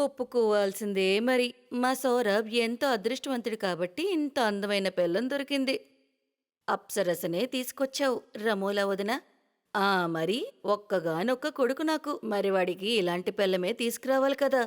ఒప్పుకోవాల్సిందే మరి. మా సౌరభ్ ఎంతో అదృష్టవంతుడు కాబట్టి ఇంత అందమైన పెళ్ళం దొరికింది. అప్సరసనే తీసుకొచ్చావు రమోలా వదిన. ఆ మరి ఒక్కగానొక్క కొడుకు నాకు. మరి వాడికి ఇలాంటి పెళ్ళమే తీసుకురావాలి కదా.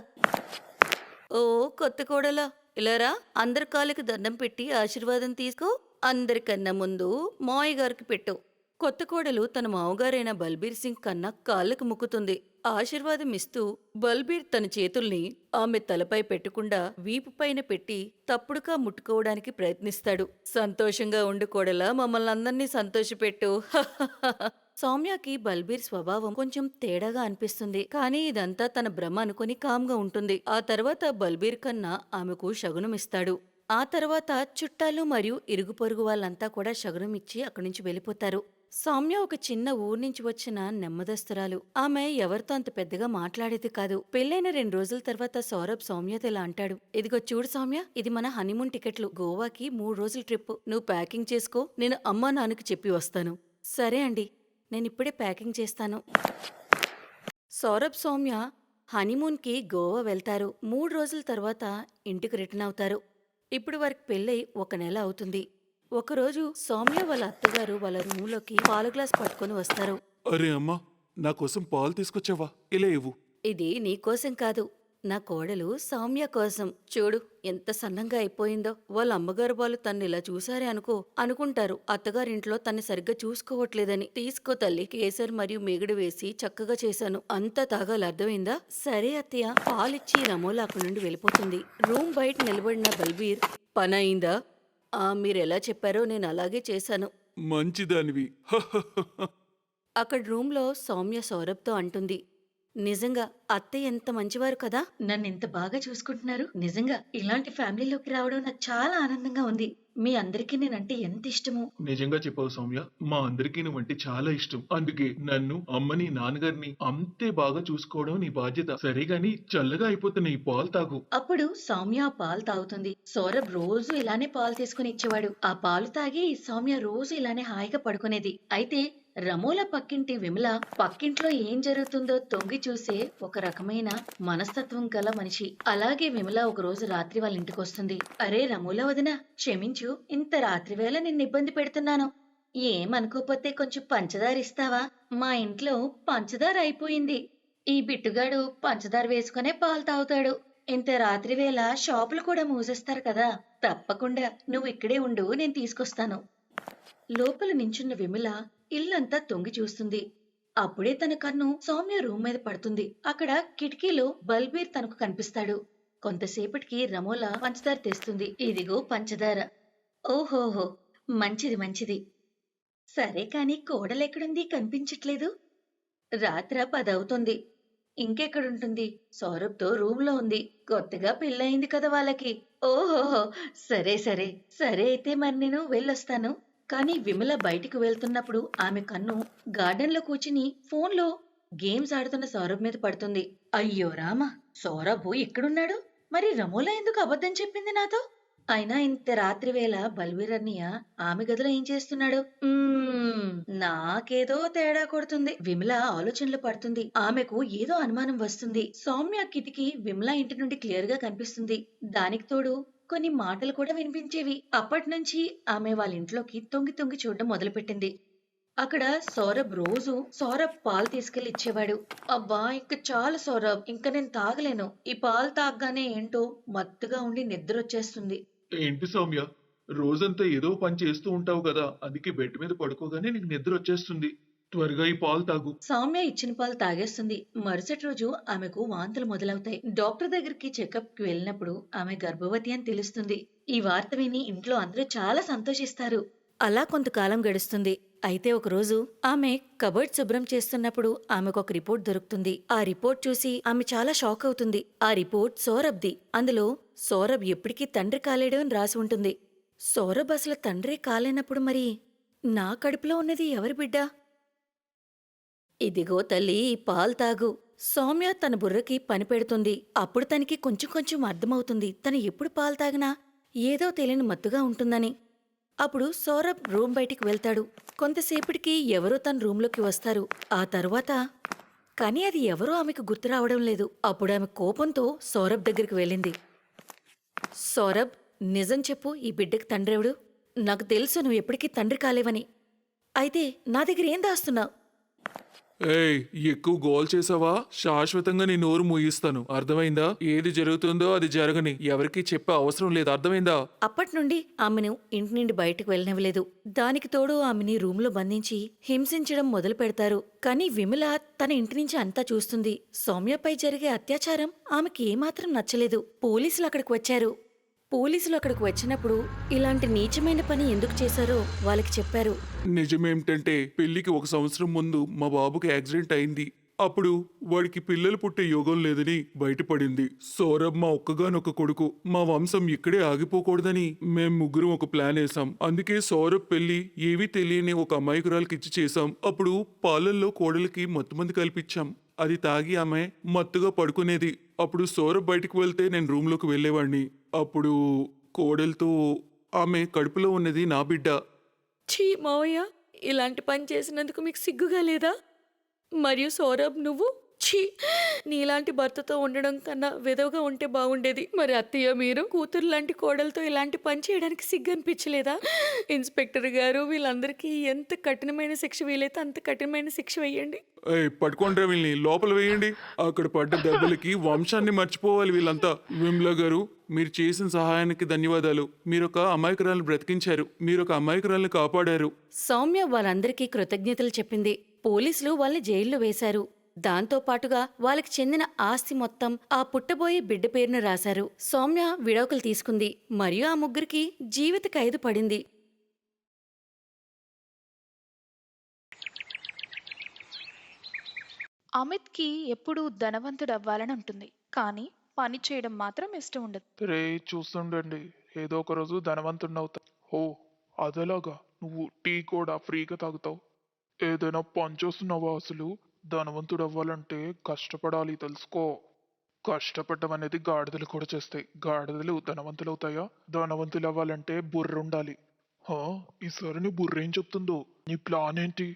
ఓ కొత్త కోడలా, ఇలారా, అందరి కాళ్ళకి దండం పెట్టి ఆశీర్వాదం తీసుకో. అందరికన్నా ముందు మావయ్య గారికి పెట్టు. కొత్త కోడలు తన మావగారైన బల్బీర్ సింగ్ కన్నా కాళ్ళకు ముక్కుతుంది. ఆశీర్వాదం ఇస్తూ బల్బీర్ తన చేతుల్ని ఆమె తలపై పెట్టకుండా వీపు పైన పెట్టి తప్పుడుగా ముట్టుకోవడానికి ప్రయత్నిస్తాడు. సంతోషంగా ఉండు కోడలా, మమ్మల్ని అందర్నీ సంతోషపెట్టు. సౌమ్యకి బల్బీర్ స్వభావం కొంచెం తేడాగా అనిపిస్తుంది. కానీ ఇదంతా తన భ్రమ అనుకుని కామ్గా ఉంటుంది. ఆ తర్వాత బల్బీర్ కన్నా ఆమెకు శగునమిస్తాడు. ఆ తర్వాత చుట్టాలు మరియు ఇరుగు పొరుగు వాళ్ళంతా కూడా శగునం ఇచ్చి అక్కడి నుంచి వెళ్ళిపోతారు. సౌమ్య ఒక చిన్న ఊరు నుంచి వచ్చిన నెమ్మదస్తురాలు. ఆమె ఎవరితో అంత పెద్దగా మాట్లాడేది కాదు. పెళ్ళైన 2 రోజుల తర్వాత సౌరభ్ సౌమ్యతో ఇలా అంటాడు, ఇదిగో చూడు సౌమ్య, ఇది మన హనీమూన్ టికెట్లు. గోవాకి 3 రోజుల ట్రిప్. నువ్వు ప్యాకింగ్ చేసుకో, నేను అమ్మా నాన్నకి చెప్పి వస్తాను. సరే అండి, నేనిప్పుడే ప్యాకింగ్ చేస్తాను. సౌరభ్ సౌమ్య హనీమూన్కి గోవా వెళ్తారు. 3 రోజుల తర్వాత ఇంటికి రిటర్న్ అవుతారు. ఇప్పుడు వారికి పెళ్ళై 1 నెల అవుతుంది. ఒకరోజు సౌమ్య వాళ్ళ అత్తగారు వాళ్ళ రూములోకి పాలు గ్లాస్ పట్టుకొని వస్తారు. అరే అమ్మా, నా కోసం పాలు తీసుకొచ్చావా? ఇలా ఇవ్వు. ఇది నీకోసం కాదు, నా కోడలు సౌమ్య కోసం. చూడు ఎంత సన్నంగా అయిపోయిందో. వాళ్ళ అమ్మగారు వాళ్ళు తన్ని ఇలా చూసారే అనుకుంటారు అత్తగారింట్లో తన్ని సరిగ్గా చూసుకోవట్లేదని. తీసుకో తల్లి, కేసర్ మరియు మిగడు వేసి చక్కగా చేశాను. అంతా తాగాలి, అర్థమైందా? సరే అత్తయ్య. పాలిచ్చి రమోలా అక్కడి నుండి వెళ్ళిపోతుంది. రూమ్ బయట నిలబడిన బల్బీర్, పనయిందా? మీరెలా చెప్పారో నేను అలాగే చేశాను. మంచిదానివి. అక్కడ రూంలో సౌమ్య సౌరభ్తో అంటుంది, నిజంగా అత్తయ్య ఎంత మంచివారు కదా. నన్ను ఇంత బాగా చూసుకుంటున్నారు. నిజంగా ఇలాంటి ఫ్యామిలీలోకి రావడం నాకు చాలా ఆనందంగా ఉంది. మీ అందరికీ నేనంటే ఎంత ఇష్టమో. నిజంగా చెప్పావు సౌమ్య, మా అందరికీ నువ్వంటే చాలా ఇష్టం. అందుకే నన్ను, అమ్మని, నాన్నగారిని అంతే బాగా చూసుకోవడం నీ బాధ్యత. సరే గాని చల్లగా అయిపోతున్న ఈ పాలు తాగు. అప్పుడు సౌమ్య ఆ పాలు తాగుతుంది. సౌరభ్ రోజు ఇలానే పాలు తీసుకుని ఇచ్చేవాడు. ఆ పాలు తాగి సౌమ్య రోజు ఇలానే హాయిగా పడుకునేది. అయితే రమోల పక్కింటి విమల పక్కింట్లో ఏం జరుగుతుందో తొంగి చూసే ఒక రకమైన మనస్తత్వం గల మనిషి. అలాగే విమల ఒక రోజు రాత్రి వాళ్ళ ఇంటికి వస్తుంది. అరే రమోల వదిన, క్షమించు, ఇంత రాత్రి వేళ నిన్ను ఇబ్బంది పెడుతున్నాను. ఏమనుకోపోతే కొంచెం పంచదార ఇస్తావా? మా ఇంట్లో పంచదార అయిపోయింది. ఈ బిట్టుగాడు పంచదార వేసుకునే పాలు తాగుతాడు. ఇంత రాత్రి వేళ షాపులు కూడా మూసేస్తారు కదా. తప్పకుండా నువ్వు ఇక్కడే ఉండు, నేను తీసుకొస్తాను. లోపల నించున్న విమల ఇల్లంతా తొంగి చూస్తుంది. అప్పుడే తన కన్ను సౌమ్య రూమ్ మీద పడుతుంది. అక్కడ కిటికీలో బల్బీర్ తనకు కనిపిస్తాడు. కొంతసేపటికి రమోలా పంచదార తెస్తుంది. ఇదిగో పంచదార. ఓహోహో, మంచిది మంచిది. సరే కాని కోడలెక్కడుంది, కనిపించట్లేదు. రాత్ర 10 అవుతుంది. ఇంకెక్కడుంటుంది? సౌరభ్తో రూంలో ఉంది. కొత్తగా పెళ్ళయింది కదా వాళ్ళకి. ఓహోహో, సరే సరే. సరే అయితే మరి నేను వెళ్ళొస్తాను. కానీ విమల బయటికి వెళ్తున్నప్పుడు ఆమె కన్ను గార్డెన్లో కూర్చుని ఫోన్లో గేమ్స్ ఆడుతున్న సౌరభ్ మీద పడుతుంది. అయ్యో రామ, సౌరభ్ ఇక్కడున్నాడు. మరి రమోలా ఎందుకు అబద్ధం చెప్పింది నాతో? అయినా ఇంత రాత్రి వేళ బల్బీర్ అన్నయ్య ఆమె గదిలో ఏం చేస్తున్నాడు? నాకేదో తేడా కొడుతుంది. విమల ఆలోచనలు పడుతుంది. ఆమెకు ఏదో అనుమానం వస్తుంది. సౌమ్య కిటికీ విమల ఇంటి నుండి క్లియర్ గా కనిపిస్తుంది. దానికి తోడు కొన్ని మాటలు కూడా వినిపించేవి. అప్పటినుంచి ఆమె వాళ్ళ ఇంట్లోకి తొంగి తొంగి చూడడం మొదలుపెట్టింది. అక్కడ సౌరభ్ పాలు తీసుకెళ్లి ఇచ్చేవాడు. అబ్బా, ఇంక చాలు సౌరభ్, ఇంక నేను తాగలేను. ఈ పాలు తాగగానే ఏంటో మత్తుగా ఉండి నిద్ర వచ్చేస్తుంది. ఏంటి సౌమ్య, రోజంతా ఏదో పని చేస్తూ ఉంటావు కదా, అందుకే బెడ్ మీద పడుకోగానే నీకు నిద్ర వచ్చేస్తుంది. త్వరగా ఈ పాలు తాగు. సౌమ్య ఇచ్చిన పాలు తాగేస్తుంది. మరుసటి రోజు ఆమెకు వాంతులు మొదలవుతాయి. డాక్టర్ దగ్గరికి చెకప్ కి వెళ్ళినప్పుడు ఆమె గర్భవతి అని తెలుస్తుంది. ఈ వార్త విని ఇంట్లో అందరూ చాలా సంతోషిస్తారు. అలా కొంతకాలం గడుస్తుంది. అయితే ఒకరోజు ఆమె కబర్డ్ శుభ్రం చేస్తున్నప్పుడు ఆమెకొక రిపోర్ట్ దొరుకుతుంది. ఆ రిపోర్ట్ చూసి ఆమె చాలా షాక్ అవుతుంది. ఆ రిపోర్ట్ సౌరభ్ది. అందులో సౌరభ్ ఎప్పటికీ తండ్రి కాలేడు అని రాసి ఉంటుంది. సౌరభ్ అసలు తండ్రి కాలేనప్పుడు మరి నా కడుపులో ఉన్నది ఎవరి బిడ్డ? ఇదిగో తల్లి, ఈ పాలు తాగు. సౌమ్య తన బుర్రకి పని పెడుతుంది. అప్పుడు తనకి కొంచెం కొంచెం అర్థమవుతుంది తను ఎప్పుడు పాలు తాగినా ఏదో తెలియని మత్తుగా ఉంటుందని. అప్పుడు సౌరభ్ రూమ్ బయటికి వెళ్తాడు. కొంతసేపటికి ఎవరో తన రూంలోకి వస్తారు. ఆ తరువాత కానీ అది ఎవరో ఆమెకు గుర్తు రావడం లేదు. అప్పుడు ఆమె కోపంతో సౌరభ్ దగ్గరికి వెళ్ళింది. సౌరభ్, నిజం చెప్పు, ఈ బిడ్డకి తండ్రెవడు? నాకు తెలుసు నువ్వు ఎప్పటికీ తండ్రి కాలేవని. అయితే నా దగ్గర ఏం దాస్తున్నావు? ఏయ్, ఎక్కువ గోల్ చేసావా శాశ్వతంగా నీ నోరు మూయిస్తాను, అర్థమైందా? ఏది జరుగుతుందో అది జరగని, ఎవరికీ చెప్పే అవసరం లేదు, అర్థమైందా? అప్పటి నుండి ఆమెను ఇంటి నుండి బయటకు వెళ్ళనివ్వలేదు. దానికి తోడు ఆమెని రూంలో బంధించి హింసించడం మొదలు పెడతారు. కానీ విమల తన ఇంటి నుంచి అంతా చూస్తుంది. సౌమ్యపై జరిగే అత్యాచారం ఆమెకి ఏమాత్రం నచ్చలేదు. పోలీసులు అక్కడికి వచ్చారు. పోలీసులు అక్కడికి వచ్చినప్పుడు ఇలాంటి నీచమైన పని ఎందుకు చేశారో వాళ్ళకి చెప్పారు. నిజమేమిటంటే పెళ్లికి 1 సంవత్సరం ముందు మా బాబుకి యాక్సిడెంట్ అయింది. అప్పుడు వాడికి పిల్లలు పుట్టే యోగం లేదని బయటపడింది. సౌరభ్ మా ఒక్కగానొక్క కొడుకు. మా వంశం ఇక్కడే ఆగిపోకూడదని మేం ముగ్గురం ఒక ప్లాన్ వేసాం. అందుకే సౌరభ్ పెళ్లి ఏవీ తెలియని ఒక అమాయకురాలకి ఇచ్చి చేశాం. అప్పుడు పాలల్లో కోడలికి మత్తుమంది కల్పించాం. అది తాగి ఆమె మత్తుగా పడుకునేది. అప్పుడు సౌరభ్ బయటికి వెళ్తే నేను రూమ్లోకి వెళ్ళేవాడిని. అప్పుడు కోడలతో ఆమె కడుపులో ఉన్నది నా బిడ్డ. ఛీ మావయ్య, ఇలాంటి పని చేసినందుకు మీకు సిగ్గుగా లేదా? మరియు సౌరభ్, నువ్వు ఛీ, నీలాంటి భర్తతో ఉండడం కన్నా విధవగా ఉంటే బాగుండేది. మరి అత్తయ్య, మీరు కూతురు లాంటి కోడలతో ఇలాంటి పని చేయడానికి సిగ్గు అనిపించలేదా? ఇన్స్పెక్టర్ గారు, వీళ్ళందరికీ ఎంత కఠినమైన శిక్ష వీలైతే అంత కఠినమైన శిక్ష వేయండి. పట్టుకోండి వీళ్ళని, లోపల వేయండి. అక్కడ పడ్డ దెబ్బలకి వంశాన్ని మర్చిపోవాలి వీళ్ళంతా. విమలా గారు, మీరు చేసిన సహాయానికి ధన్యవాదాలు. మీరొక అమాయకురాలను బ్రతికించారు, మీరొక అమాయకురాలను కాపాడారు. సౌమ్య వాళ్ళందరికీ కృతజ్ఞతలు చెప్పింది. పోలీసులు వాళ్ళని జైల్లో వేశారు. దాంతో పాటుగా వాళ్ళకి చెందిన ఆస్తి మొత్తం ఆ పుట్టబోయే బిడ్డ పేరున రాశారు. సౌమ్య విడాకులు తీసుకుంది మరియు ఆ ముగ్గురికి జీవిత ఖైదు పడింది. అమిత్కి ఎప్పుడూ ధనవంతుడవ్వాలని ఉంటుంది, కానీ పని చేయడం మాత్రం ఇష్టం ఉండదు. రే, చూస్తుండండి, ఏదో ఒక రోజు ధనవంతుడినవుతా. ఓ, అదేలాగా నువ్వు టీ కూడా ఫ్రీగా తాగుతావు. ఏదైనా పని చేస్తున్నావా? అసలు ధనవంతుడు అవ్వాలంటే కష్టపడాలి, తెలుసుకో. కష్టపడడం అనేది గాడిదలు కూడా చేస్తాయి. గాడిదలు ధనవంతులు అవుతాయా? ధనవంతులు అవ్వాలంటే బుర్ర ఉండాలి. హా, ఈసారి నీ బుర్ర ఏం చెప్తుందో? నీ ప్లాన్ ఏంటి?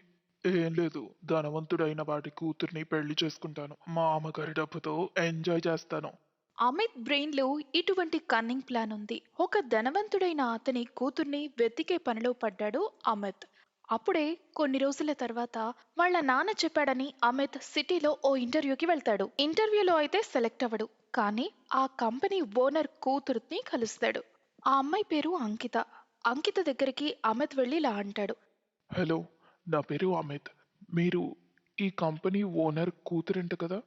ఏం లేదు, ధనవంతుడైన వాడి కూతుర్ని పెళ్లి చేసుకుంటాను. మా అమ్మగారి డబ్బుతో ఎంజాయ్ చేస్తాను. అమిత్ బ్రెయిన్లో ఇటువంటి కన్నింగ్ ప్లాన్ ఉంది. ఒక ధనవంతుడైన అతని కూతుర్ని వెతికే పనిలో పడ్డాడు అమిత్. అప్పుడే కొన్ని రోజుల తర్వాత వాళ్ళ నాన్న చెప్పాడని అమిత్ సిటీలో ఓ ఇంటర్వ్యూకి వెళ్తాడు. ఇంటర్వ్యూలో అయితే సెలెక్ట్ అవ్వడు, కానీ ఆ కంపెనీ ఓనర్ కూతురుని కలుస్తాడు. ఆ అమ్మాయి పేరు అంకిత. అంకిత దగ్గరికి అమిత్ వెళ్ళి ఇలా అంటాడు. హలో, నా పేరు అమిత్. మీరు ఈ కంపెనీ ఓనర్ కూతురంట కదా?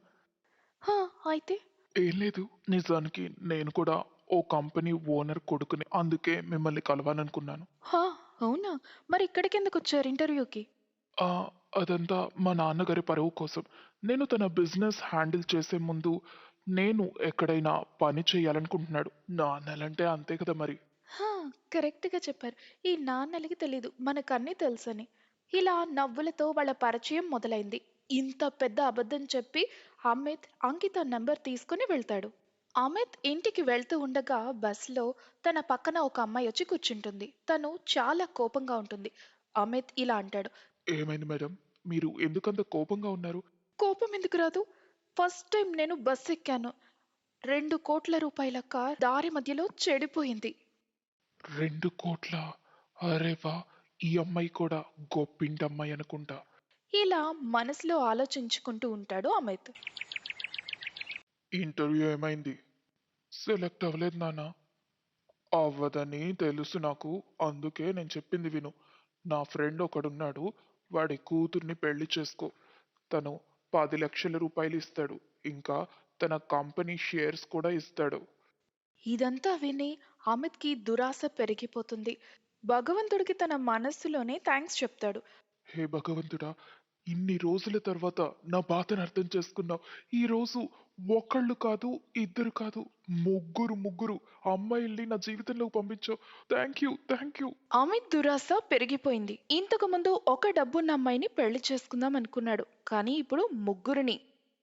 "హా, అయితే ఏం లేదు, నిజానికి నేను కూడా ఓ కంపెనీ ఓనర్ కొడుకుని, అందుకే మిమ్మల్ని కలవాలనుకున్నాను. హా, అవునా? మరి ఇక్కడికి ఎందుకు వచ్చారు ఇంటర్వ్యూకి?" ఆ, అదంతా మా నాన్నగారి పరువు కోసం. నేను తన బిజినెస్ హ్యాండిల్ చేసే ముందు నేను ఎక్కడైనా పని చేయాలనుకుంటున్నాడు. నాన్నలంటే అంతే కదా మరి. హా, కరెక్ట్గా చెప్పారు. ఈ నాన్నలకి తెలీదు, మనకన్నీ తెలుసని. ఇలా నవ్వులతో వాళ్ళ పరిచయం మొదలైంది. ఇంత పెద్ద అబద్ధం చెప్పి అమిత్ అంకిత నంబర్ తీసుకుని వెళ్తాడు. అమిత్ ఇంటికి వెళ్తూ ఉండగా బస్లో తన పక్కన ఒక అమ్మాయి వచ్చి కూర్చుంటుంది. తను చాలా కోపంగా ఉంటుంది. అమిత్ ఇలా అంటాడు. ఏమైంది మేడం? మీరు ఎందుకంత కోపంగా ఉన్నారు? కోపం ఎందుకు రాదు? ఫస్ట్ టైం నేను బస్ ఎక్కాను. 2 కోట్ల రూపాయల కార్ దారి మధ్యలో చెడిపోయింది. 2 కోట్ల? అరే వా, ఈ అమ్మాయి కూడా గొప్పింటి అమ్మాయి అనుకుంటా. ఇలా మనసులో ఆలోచించుకుంటూ ఉంటాడు అమిత్. ఇంటర్వ్యూ ఏమైంది? సెలెక్ట్ అవ్వలేదు నాన్న. అవ్వదని తెలుసు నాకు, అందుకే నేను చెప్పింది విను. నా ఫ్రెండ్ ఒకడున్నాడు, వాడి కూతుర్ని పెళ్లి చేసుకో. తను 10 లక్షల రూపాయలు ఇస్తాడు, ఇంకా తన కంపెనీ షేర్స్ కూడా ఇస్తాడు. ఇదంతా విని అమిత్కి దురాశ పెరిగిపోతుంది. భగవంతుడికి తన మనస్సులోనే థ్యాంక్స్ చెప్తాడు. హే భగవంతుడా, ఇన్ని రోజుల తర్వాత నా బాధను అర్థం చేసుకున్నావు. ఈ రోజు ఒకళ్ళు కాదు, ఇద్దరు కాదు, ముగ్గురు అమ్మాయిల్ని నా జీవితంలోకి పంపించావు. Thank you, thank you. అమిత్ దురాశ పెరిగిపోయింది. ఇంతకు ముందు ఒక డబ్బున్న అమ్మాయిని పెళ్లి చేసుకుందాం అనుకున్నాడు, కానీ ఇప్పుడు ముగ్గురిని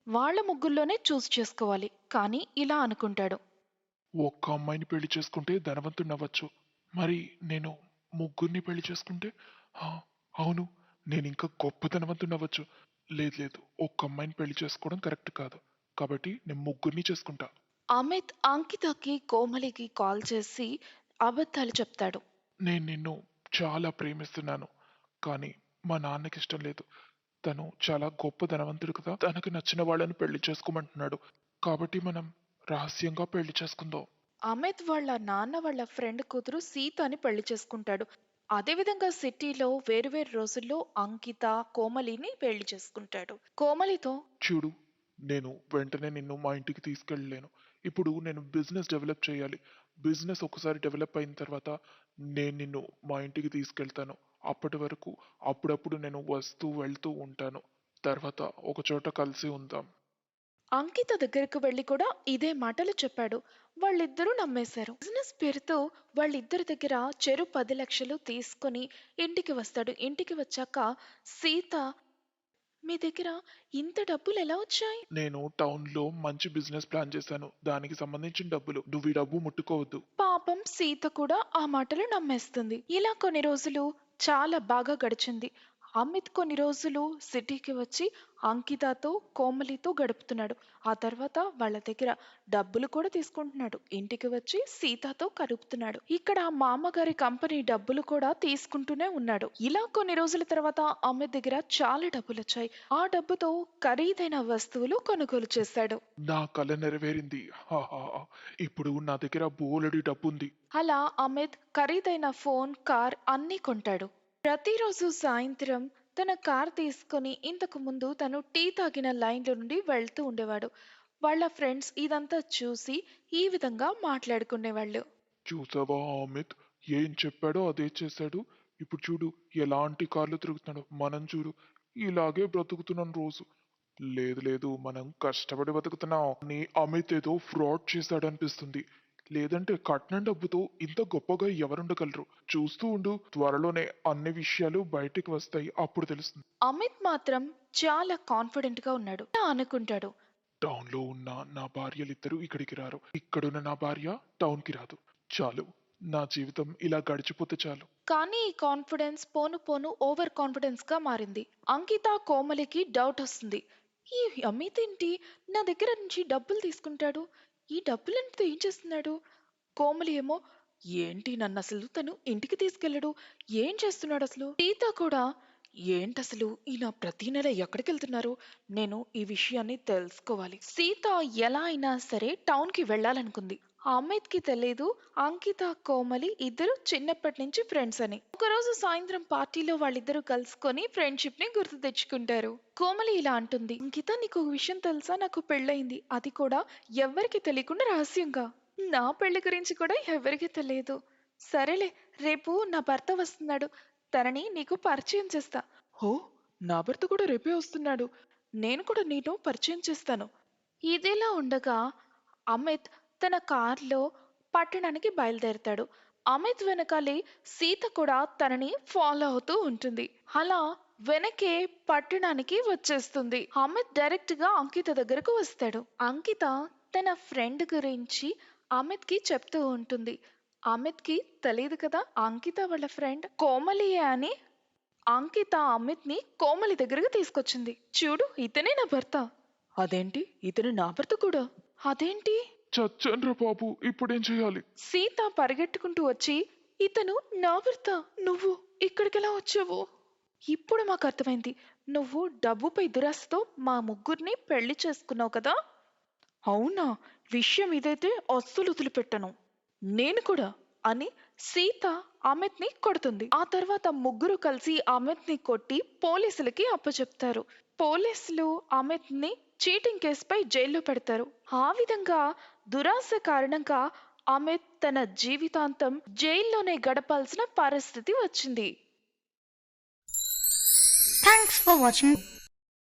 వాళ్ళ ముగ్గురులోనే చూస్ చేసుకోవాలి. కానీ ఇలా అనుకుంటాడు. ఒక్క అమ్మాయిని పెళ్లి చేసుకుంటే ధనవంతుడిని అవ్వచ్చు, మరి నేను ముగ్గురిని పెళ్లి చేసుకుంటే? ఆ, అవును, నేను ఇంకా గొప్ప ధనవంతుడిని అవ్వచ్చు. లేదు లేదు, ఒక్క అమ్మాయిని పెళ్లి చేసుకోవడం కరెక్ట్ కాదు. కాబట్టి నేను ముగ్గురిని చేసుకుంటా. అమిత్ అంకితకి కోమలికి కాల్ చేసి అబద్ధాలు చెప్తాడు. నేను నిన్ను చాలా ప్రేమిస్తున్నాను, కానీ మా నాన్నకి ఇష్టం లేదు. తను చాలా గొప్ప ధనవంతుడు కదా, తనకు నచ్చిన వాళ్ళని పెళ్లి చేసుకోమంటున్నాడు. కాబట్టి మనం రహస్యంగా పెళ్లి చేసుకుందాం. అమిత్ వాళ్ళ నాన్న వాళ్ళ ఫ్రెండ్ కూతురు సీతని పెళ్లి చేసుకుంటాడు. అదేవిధంగా సిటీలో వేరువేరు రోజుల్లో అంకిత కోమలిని పెళ్లి చేసుకుంటాడు. కోమలితో చూడు, నేను వెంటనే నిన్ను మా ఇంటికి తీసుకెళ్ళలేను. ఇప్పుడు నేను బిజినెస్ డెవలప్ చేయాలి. బిజినెస్ ఒకసారి డెవలప్ అయిన తర్వాత నేను నిన్ను మా ఇంటికి తీసుకెళ్తాను. అప్పటి వరకు అప్పుడప్పుడు నేను వస్తూ వెళ్తూ ఉంటాను. తర్వాత ఒక చోట కలిసి ఉందాం. అంకిత దగ్గరకు వెళ్లి కూడా ఇదే మాటలు చెప్పాడు. వాళ్ళిద్దరూ నమ్మేశారు. బిజినెస్ పేరుతో వాళ్ళిద్దరి దగ్గర చెరు 10 లక్షలు తీసుకొని ఇంటికి వస్తాడు. ఇంటికి వచ్చాక సీత, మీ దగ్గర ఇంత డబ్బులు ఎలా వచ్చాయి? నేను టౌన్లో మంచి బిజినెస్ ప్లాన్ చేశాను. దానికి సంబంధించిన డబ్బులు. నువ్వు ఈ డబ్బు ముట్టుకోవద్దు. పాపం సీత కూడా ఆ మాటలు నమ్మేస్తుంది. ఇలా కొన్ని రోజులు చాలా బాగా గడిచింది. అమిత్ కొన్ని రోజులు సిటీకి వచ్చి అంకితతో కోమలితో గడుపుతున్నాడు. ఆ తర్వాత వాళ్ళ దగ్గర డబ్బులు కూడా తీసుకుంటున్నాడు. ఇంటికి వచ్చి సీతతో కలుపుతున్నాడు. ఇక్కడ మామగారి కంపెనీ డబ్బులు కూడా తీసుకుంటూనే ఉన్నాడు. ఇలా కొన్ని రోజుల తర్వాత అమిత్ దగ్గర చాలా డబ్బులు వచ్చాయి. ఆ డబ్బుతో ఖరీదైన వస్తువులు కొనుగోలు చేశాడు. నా కల నెరవేరింది. హాహా. ఇప్పుడు నా దగ్గర బోలెడు డబ్బుంది. అలా అమిత్ ఖరీదైన ఫోన్, కార్ అన్నీ కొంటాడు. ప్రతిరోజు సాయంత్రం తన కార్ తీసుకొని ఇంతకు ముందు తను టీ తాగిన లైన్లో నుండి వెళ్తూ ఉండేవాడు. వాళ్ళ ఫ్రెండ్స్ ఇదంతా చూసి ఈ విధంగా మాట్లాడుకునేవాళ్ళు. చూసావా అమిత్, ఏం చెప్పాడో అదే చేశాడు. ఇప్పుడు చూడు ఎలాంటి కార్లు తిరుగుతున్నాడు. మనం చూడు ఇలాగే బ్రతుకుతున్నాం రోజు. లేదు లేదు, మనం కష్టపడి బతుకుతున్నాం. నీ అమిత్ ఏదో ఫ్రాడ్ చేశాడు అనిపిస్తుంది. లేదంటే కట్నం డబ్బుతో ఇంత గొప్పగా ఎవరుండగలరు? చూస్తూ ఉండు, త్వరలోనే అన్ని విషయాలు బయటికి వస్తాయి. అప్పుడు తెలుస్తుంది. అమిత్ మాత్రం చాలా కాన్ఫిడెంట్ గా ఉన్నాడు. ఇలా అనుకుంటాడు, టౌన్ లో ఉన్న నా భార్యలిద్దరూ ఇక్కడికి రారు, ఇక్కడున్న నా భార్య టౌన్ కి రాదు. చాలు, నా జీవితం ఇలా గడిచిపోతే చాలు. కానీ ఈ కాన్ఫిడెన్స్ పోను పోను ఓవర్ కాన్ఫిడెన్స్ గా మారింది. అంకిత కోమలికి డౌట్ వస్తుంది. ఈ అమిత్ ఏంటి నా దగ్గర నుంచి డబ్బులు తీసుకుంటాడు? ఈ డబ్బులంతా ఏం చేస్తున్నాడు? కోమలి ఏమో, ఏంటి నన్ను అసలు తను ఇంటికి తీసుకెళ్ళడు, ఏం చేస్తున్నాడు అసలు? సీత కూడా, ఏంటసలు ఈయన ప్రతి నెల ఎక్కడికి వెళ్తున్నారు? నేను ఈ విషయాన్ని తెలుసుకోవాలి. సీత ఎలా అయినా సరే టౌన్ కి వెళ్ళాలనుకుంది. అమిత్ కి తెలియదు అంకిత కోమలి ఇద్దరు చిన్నప్పటి నుంచి ఫ్రెండ్స్ అని. ఒకరోజు సాయంత్రం పార్టీలో వాళ్ళిద్దరూ కలుసుకొని ఫ్రెండ్షిప్ ని గుర్తు తెచ్చుకుంటారు. కోమలి ఇలా అంటుంది, అంకిత నీకు ఒక విషయం తెలుసా? నాకు పెళ్ళయింది, అది కూడా ఎవ్వరికి తెలియకుండా రహస్యంగా. నా పెళ్లి గురించి కూడా ఎవరికి తెలియదు. సరేలే, రేపు నా భర్త వస్తున్నాడు, తనని నీకు పరిచయం చేస్తా. ఓ, నా భర్త కూడా రేపే వస్తున్నాడు, నేను కూడా నీతో పరిచయం చేస్తాను. ఇదిలా ఉండగా అమిత్ తన కార్లో పట్టణానికి బయలుదేరతాడు. అమిత్ వెనకాలే సీత కూడా తనని ఫాలో అవుతూ ఉంటుంది. అలా వెనకే పట్టణానికి వచ్చేస్తుంది. అమిత్ డైరెక్ట్ గా అంకిత దగ్గరకు వస్తాడు. అంకిత తన ఫ్రెండ్ గురించి అమిత్ కి చెప్తూ ఉంటుంది. అమిత్ కి తెలియదు కదా అంకిత వాళ్ళ ఫ్రెండ్ కోమలియే అని. అంకిత అమిత్ ని కోమలి దగ్గరకు తీసుకొచ్చింది. చూడు, ఇతనే నా భర్త. అదేంటి, ఇతను నా భర్త కూడా? అదేంటి? చచ్చండ్రా బాబు, ఇప్పుడేం చేయాలి? సీత పరిగెట్టుకుంటూ వచ్చి, ఇతను నా భర్త, నువ్వు ఇక్కడికెలా వచ్చావు? ఇప్పుడు మాకు అర్థమైంది, నువ్వు డబ్బుపై దురాశతో మా ముగ్గురిని పెళ్లి చేసుకున్నావు కదా? అవునా? విషయం ఇదైతే అస్సలు వదిలిపెట్టను, నేను కూడా అని సీత అమిత్ ని కొడుతుంది. ఆ తర్వాత ముగ్గురు కలిసి అమిత్ ని కొట్టి పోలీసులకి అప్పచెప్తారు. పోలీసులు అమిత్ ని చీటింగ్ కేసుపై జైల్లో పెడతారు. ఆ విధంగా దురాశ కారణంగా అమిత్ తన జీవితాంతం జైల్లోనే గడపాల్సిన పరిస్థితి వచ్చింది. Thanks for watching.